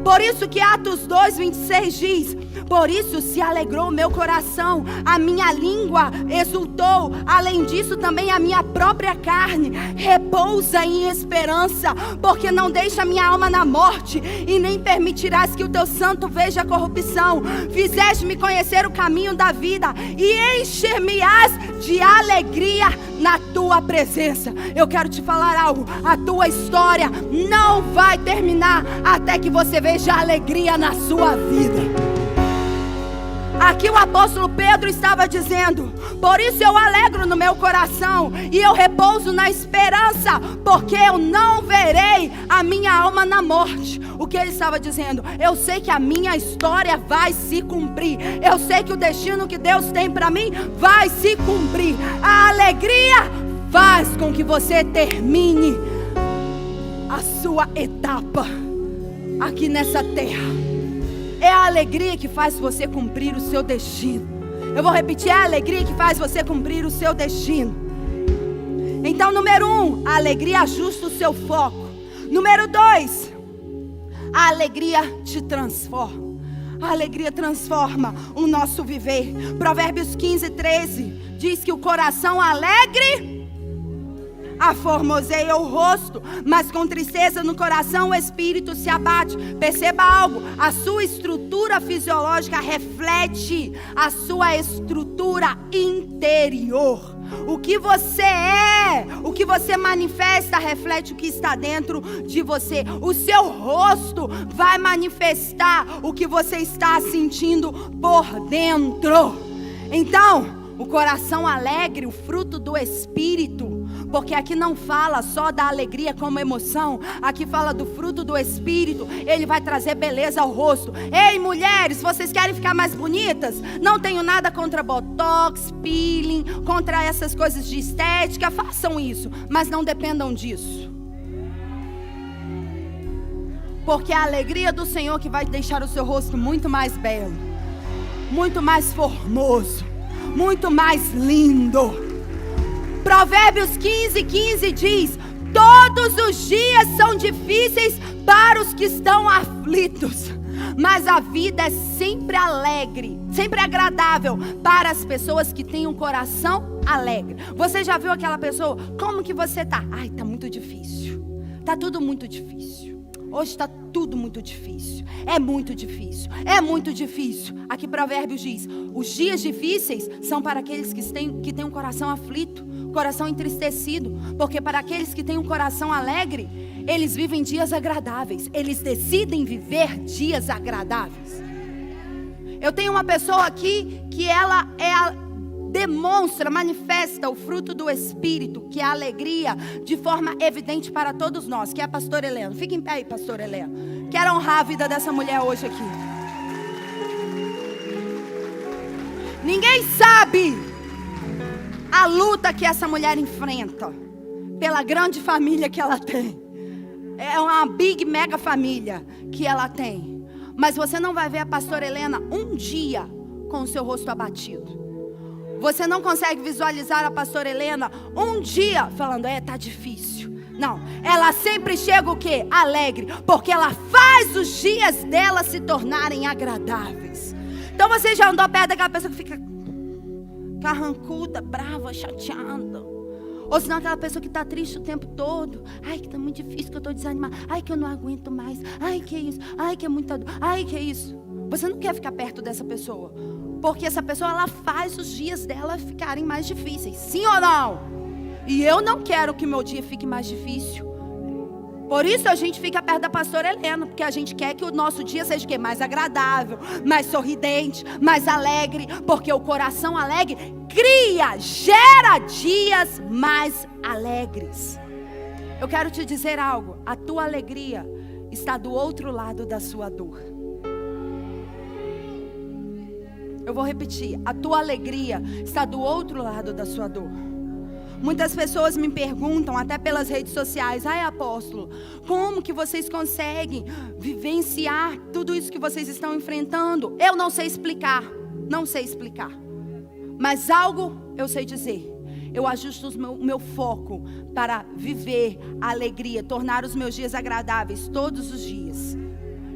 Por isso que Atos 2:26 diz: por isso se alegrou o meu coração, a minha língua exultou, além disso também a minha própria carne repousa em esperança, porque não deixa a minha alma na morte, e nem permitirás que o teu santo veja a corrupção. Fizeste-me conhecer o caminho da vida, e encher-me-ás de alegria na tua presença. Eu quero te falar algo: a tua história não vai terminar até que você veja alegria na sua vida. Aqui o apóstolo Pedro estava dizendo: por isso eu alegro no meu coração e eu repouso na esperança, porque eu não verei a minha alma na morte. O que ele estava dizendo? Eu sei que a minha história vai se cumprir. Eu sei que o destino que Deus tem para mim vai se cumprir. A alegria faz com que você termine a sua etapa aqui nessa terra. É a alegria que faz você cumprir o seu destino. Eu vou repetir: é a alegria que faz você cumprir o seu destino. Então, número 1, a alegria ajusta o seu foco. Número 2, a alegria te transforma. A alegria transforma o nosso viver. Provérbios 15:13 diz que o coração alegre aformoseia o rosto, mas com tristeza no coração o espírito se abate. Perceba algo: a sua estrutura fisiológica reflete a sua estrutura interior. O que você é, o que você manifesta, reflete o que está dentro de você. O seu rosto vai manifestar o que você está sentindo por dentro. Então, o coração alegre, o fruto do Espírito, porque aqui não fala só da alegria como emoção, aqui fala do fruto do Espírito. Ele vai trazer beleza ao rosto. Ei, mulheres, vocês querem ficar mais bonitas? Não tenho nada contra botox, peeling, contra essas coisas de estética. Façam isso, mas não dependam disso, porque é a alegria do Senhor que vai deixar o seu rosto muito mais belo, muito mais formoso, muito mais lindo. Provérbios 15:15 diz: todos os dias são difíceis para os que estão aflitos, mas a vida é sempre alegre, sempre agradável para as pessoas que têm um coração alegre. Você já viu aquela pessoa? Como que você tá? Ai, tá muito difícil. Tá tudo muito difícil. Hoje está tudo muito difícil. É muito difícil. É muito difícil. Aqui Provérbios diz: os dias difíceis são para aqueles que têm um coração aflito, coração entristecido. Porque para aqueles que têm um coração alegre, eles vivem dias agradáveis. Eles decidem viver dias agradáveis. Eu tenho uma pessoa aqui que ela demonstra, manifesta o fruto do Espírito, que é a alegria, de forma evidente para todos nós, que é a pastora Helena. Fica em pé aí, pastora Helena. Quero honrar a vida dessa mulher hoje aqui. Ninguém sabe a luta que essa mulher enfrenta, pela grande família que ela tem. É uma big, mega família que ela tem. Mas você não vai ver a pastora Helena um dia com o seu rosto abatido. Você não consegue visualizar a pastora Helena um dia falando: tá difícil. Não, ela sempre chega o quê? Alegre, porque ela faz os dias dela se tornarem agradáveis. Então você já andou perto daquela pessoa que fica carrancuda, brava, chateada? Ou senão aquela pessoa que está triste o tempo todo. Ai, que está muito difícil, que eu estou desanimada. Ai, que eu não aguento mais. Ai, que isso. Ai, que é muita dor. Ai, que é isso. Você não quer ficar perto dessa pessoa, porque essa pessoa, ela faz os dias dela ficarem mais difíceis. Sim ou não? E eu não quero que meu dia fique mais difícil. Por isso a gente fica perto da pastora Helena, porque a gente quer que o nosso dia seja o quê? Mais agradável, mais sorridente, mais alegre. Porque o coração alegre gera dias mais alegres. Eu quero te dizer algo: a tua alegria está do outro lado da sua dor. Eu vou repetir, a tua alegria está do outro lado da sua dor. Muitas pessoas me perguntam, até pelas redes sociais: ai, apóstolo, como que vocês conseguem vivenciar tudo isso que vocês estão enfrentando? Eu não sei explicar, mas algo eu sei dizer. Eu ajusto o meu foco para viver a alegria, tornar os meus dias agradáveis todos os dias.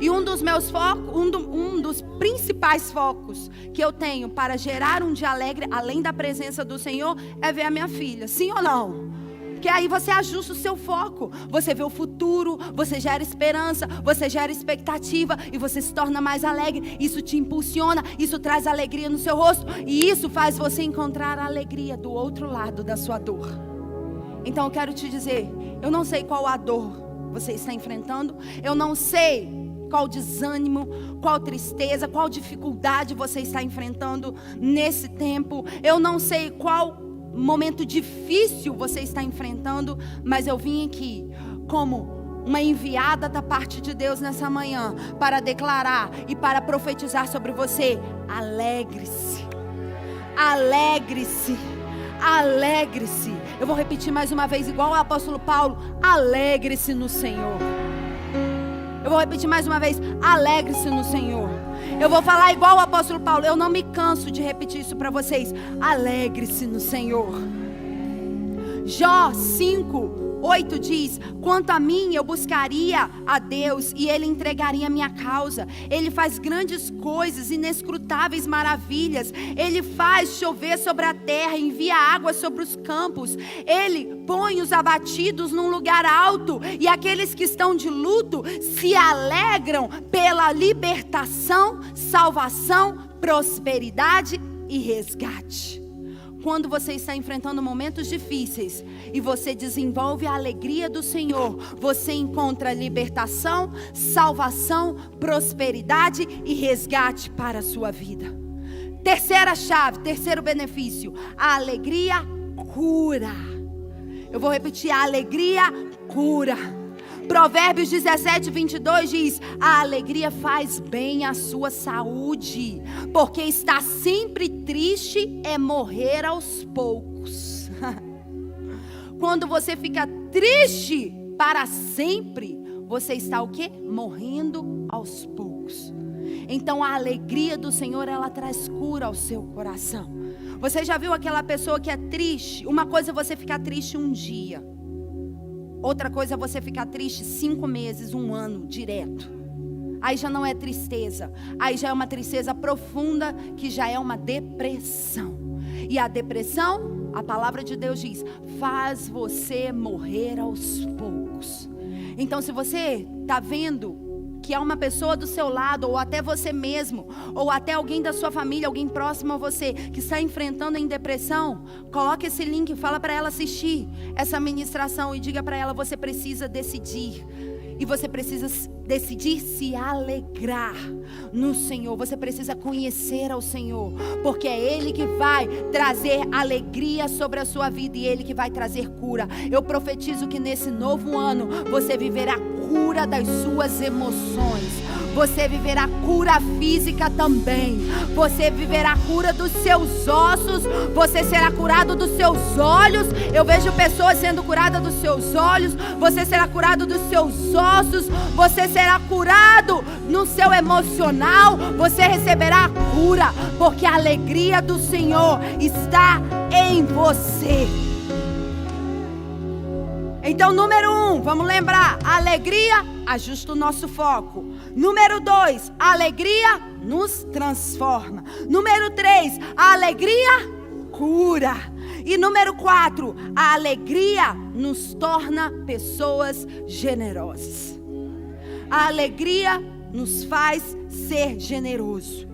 E um dos meus focos, um dos principais focos que eu tenho para gerar um dia alegre, além da presença do Senhor, é ver a minha filha. Sim ou não? Porque aí você ajusta o seu foco. Você vê o futuro, você gera esperança, você gera expectativa e você se torna mais alegre. Isso te impulsiona, isso traz alegria no seu rosto. E isso faz você encontrar a alegria do outro lado da sua dor. Então eu quero te dizer, eu não sei qual a dor você está enfrentando. Eu não sei qual desânimo, qual tristeza, qual dificuldade você está enfrentando nesse tempo. Eu não sei qual momento difícil você está enfrentando, mas eu vim aqui como uma enviada da parte de Deus nessa manhã para declarar e para profetizar sobre você: alegre-se, alegre-se, alegre-se. Eu vou repetir mais uma vez, igual o apóstolo Paulo: alegre-se no Senhor. Eu vou repetir mais uma vez: alegre-se no Senhor. Eu vou falar igual o apóstolo Paulo. Eu não me canso de repetir isso para vocês: alegre-se no Senhor. Jó 5:8 diz: quanto a mim, eu buscaria a Deus e Ele entregaria a minha causa. Ele faz grandes coisas, inescrutáveis maravilhas. Ele faz chover sobre a terra, envia água sobre os campos. Ele põe os abatidos num lugar alto, e aqueles que estão de luto se alegram pela libertação, salvação, prosperidade e resgate. Quando você está enfrentando momentos difíceis e você desenvolve a alegria do Senhor, você encontra libertação, salvação, prosperidade e resgate para a sua vida. Terceira chave, terceiro benefício: a alegria cura. Eu vou repetir: a alegria cura. Provérbios 17:22 diz: a alegria faz bem à sua saúde, porque estar sempre triste é morrer aos poucos. Quando você fica triste para sempre, você está o quê? Morrendo aos poucos. Então a alegria do Senhor, ela traz cura ao seu coração. Você já viu aquela pessoa que é triste? Uma coisa é você ficar triste um dia, outra coisa é você ficar triste 5 meses, 1 ano, direto. Aí já não é tristeza. Aí já é uma tristeza profunda, que já é uma depressão. E a depressão, a palavra de Deus diz, faz você morrer aos poucos. Então se você está vendo que há uma pessoa do seu lado, ou até você mesmo, ou até alguém da sua família, alguém próximo a você, que está enfrentando em depressão, coloque esse link, fala para ela assistir essa ministração e diga para ela: você precisa decidir. E você precisa decidir se alegrar no Senhor. Você precisa conhecer ao Senhor, porque é Ele que vai trazer alegria sobre a sua vida, e Ele que vai trazer cura. Eu profetizo que nesse novo ano você viverá cura das suas emoções. Você viverá cura física também. Você viverá cura dos seus ossos. Você será curado dos seus olhos. Eu vejo pessoas sendo curadas dos seus olhos. Você será curado dos seus ossos. Você será curado no seu emocional. Você receberá cura, porque a alegria do Senhor está em você. Então, número 1, vamos lembrar: a alegria ajusta o nosso foco. Número 2, a alegria nos transforma. Número 3, a alegria cura. E número 4, a alegria nos torna pessoas generosas. A alegria nos faz ser generoso.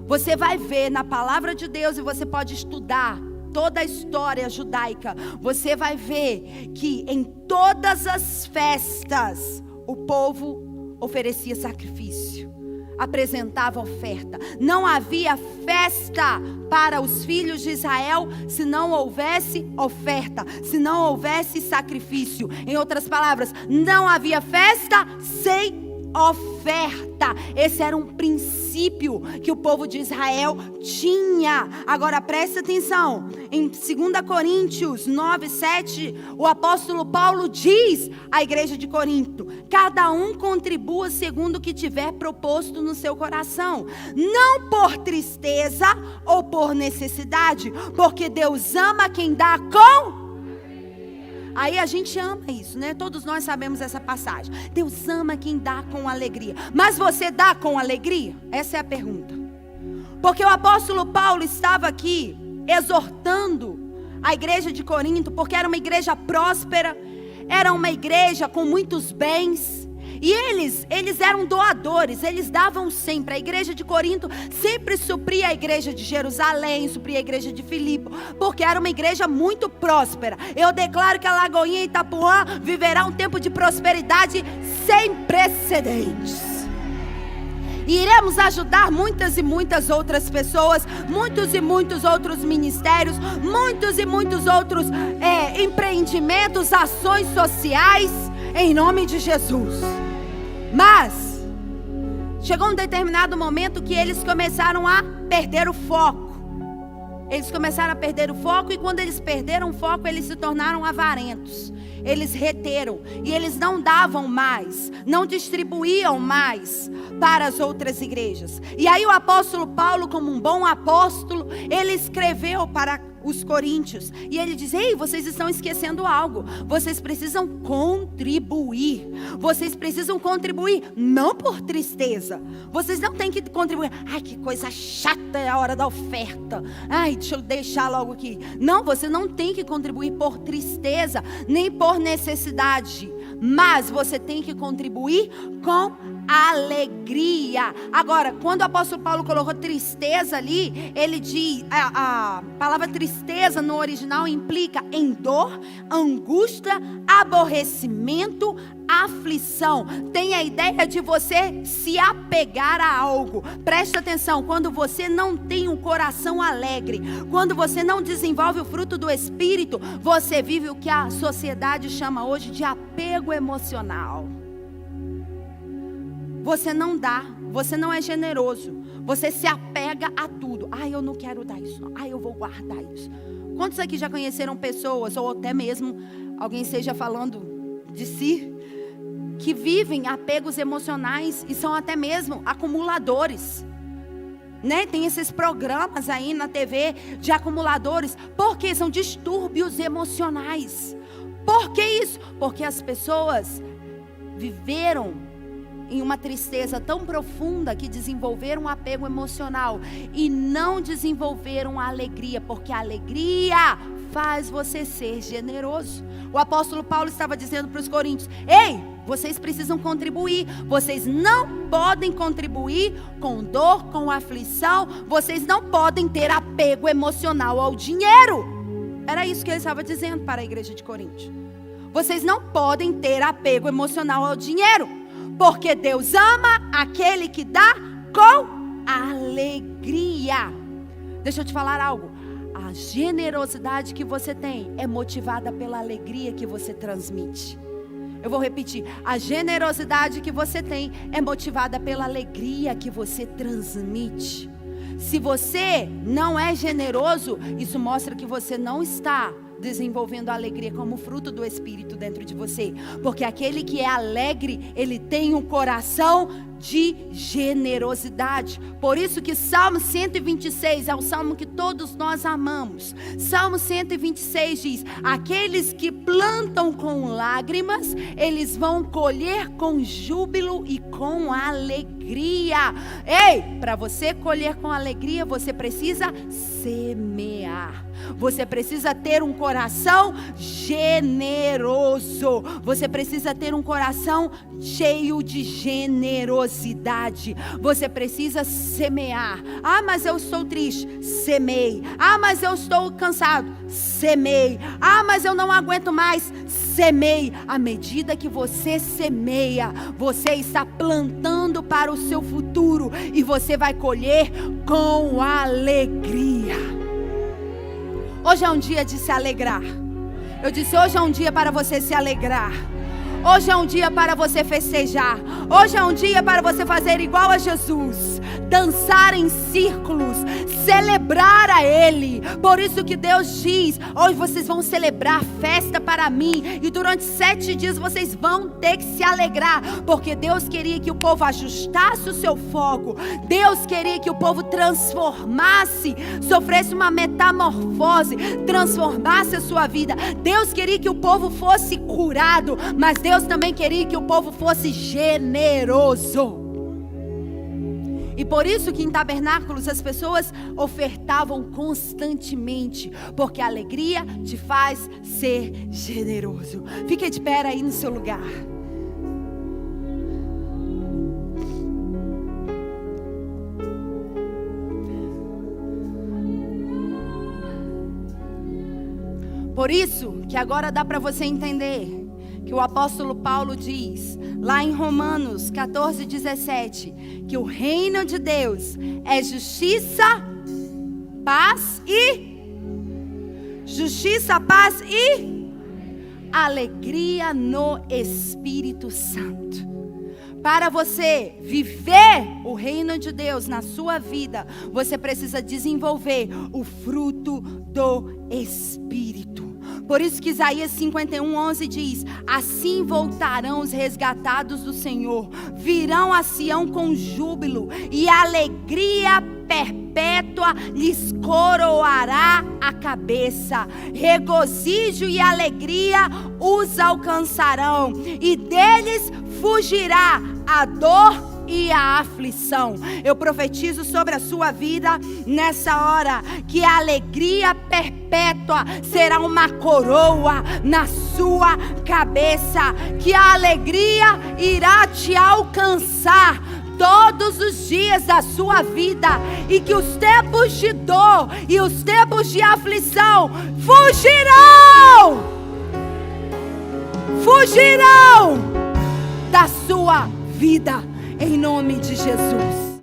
Você vai ver na palavra de Deus, e você pode estudar toda a história judaica. Você vai ver que em todas as festas o povo oferecia sacrifício, apresentava oferta. Não havia festa para os filhos de Israel se não houvesse oferta, se não houvesse sacrifício. Em outras palavras, não havia festa sem oferta. Esse era um princípio que o povo de Israel tinha. Agora presta atenção, em 2 Coríntios 9:7, o apóstolo Paulo diz à igreja de Corinto: cada um contribua segundo o que tiver proposto no seu coração, não por tristeza ou por necessidade, porque Deus ama quem dá com... Aí a gente ama isso, né? Todos nós sabemos essa passagem. Deus ama quem dá com alegria. Mas você dá com alegria? Essa é a pergunta. Porque o apóstolo Paulo estava aqui exortando a igreja de Corinto, porque era uma igreja próspera, era uma igreja com muitos bens. E eles eram doadores, eles davam sempre. A igreja de Corinto sempre supria a igreja de Jerusalém, supria a igreja de Filipe, porque era uma igreja muito próspera. Eu declaro que a Lagoinha e Itapuã viverá um tempo de prosperidade sem precedentes. E iremos ajudar muitas e muitas outras pessoas, muitos e muitos outros ministérios, muitos e muitos outros empreendimentos, ações sociais, em nome de Jesus. Mas chegou um determinado momento que eles começaram a perder o foco. Eles começaram a perder o foco, e quando eles perderam o foco, eles se tornaram avarentos. Eles reteram e eles não davam mais, não distribuíam mais para as outras igrejas. E aí o apóstolo Paulo, como um bom apóstolo, ele escreveu para os coríntios, e ele diz: ei, vocês estão esquecendo algo. Vocês precisam contribuir. Vocês precisam contribuir, não por tristeza. Vocês não têm que contribuir. Ai, que coisa chata é a hora da oferta. Ai, deixa eu deixar logo aqui. Não, você não tem que contribuir por tristeza, nem por necessidade. Mas você tem que contribuir com alegria. Agora, quando o apóstolo Paulo colocou tristeza ali, ele diz, a palavra tristeza no original implica em dor, angústia, aborrecimento, aflição. Tem a ideia de você se apegar a algo. Presta atenção, quando você não tem um coração alegre, quando você não desenvolve o fruto do Espírito, você vive o que a sociedade chama hoje de apego emocional. Você não dá, você não é generoso, você se apega a tudo. Eu não quero dar isso, eu vou guardar isso. Quantos aqui já conheceram pessoas, ou até mesmo alguém esteja falando de si, que vivem apegos emocionais e são até mesmo acumuladores, né? Tem esses programas aí na TV de acumuladores, porque são distúrbios emocionais. Por que isso? Porque as pessoas viveram em uma tristeza tão profunda que desenvolveram um apego emocional e não desenvolveram a alegria, porque a alegria faz você ser generoso. O apóstolo Paulo estava dizendo para os coríntios: ei, vocês precisam contribuir. Vocês não podem contribuir com dor, com aflição. Vocês não podem ter apego emocional ao dinheiro. Era isso que ele estava dizendo para a igreja de Corinto. Vocês não podem ter apego emocional ao dinheiro, porque Deus ama aquele que dá com alegria. Deixa eu te falar algo. A generosidade que você tem é motivada pela alegria que você transmite. Eu vou repetir. A generosidade que você tem é motivada pela alegria que você transmite. Se você não é generoso, isso mostra que você não está desenvolvendo a alegria como fruto do Espírito dentro de você. Porque aquele que é alegre, ele tem um coração de generosidade. Por isso que Salmo 126 é o salmo que todos nós amamos. Salmo 126 diz: aqueles que plantam com lágrimas, eles vão colher com júbilo e com alegria. Ei, para você colher com alegria, você precisa semear. Você precisa ter um coração generoso. Você precisa ter um coração cheio de generosidade. Você precisa semear. Mas eu estou triste. Semeie. Mas eu estou cansado. Semeie. Mas eu não aguento mais. Semeie. À medida que você semeia, você está plantando para o seu futuro e você vai colher com alegria. Hoje é um dia de se alegrar. Eu disse, hoje é um dia para você se alegrar. Hoje é um dia para você festejar. Hoje é um dia para você fazer igual a Jesus. Dançar em círculos, celebrar a Ele. Por isso que Deus diz: hoje vocês vão celebrar festa para mim, e durante 7 dias vocês vão ter que se alegrar, porque Deus queria que o povo ajustasse o seu foco. Deus queria que o povo transformasse, sofresse uma metamorfose, transformasse a sua vida. Deus queria que o povo fosse curado, mas Deus também queria que o povo fosse generoso. E por isso que em tabernáculos as pessoas ofertavam constantemente, porque a alegria te faz ser generoso. Fique de pé aí no seu lugar. Por isso que agora dá para você entender que o apóstolo Paulo diz, lá em Romanos 14:17, que o reino de Deus é justiça, paz e alegria no Espírito Santo. Para você viver o reino de Deus na sua vida, você precisa desenvolver o fruto do Espírito. Por isso que Isaías 51:11 diz: assim voltarão os resgatados do Senhor, virão a Sião com júbilo, e a alegria perpétua lhes coroará a cabeça. Regozijo e alegria os alcançarão, e deles fugirá a dor e a aflição. Eu profetizo sobre a sua vida nessa hora que a alegria perpétua será uma coroa na sua cabeça, que a alegria irá te alcançar todos os dias da sua vida, e que os tempos de dor e os tempos de aflição fugirão da sua vida, em nome de Jesus.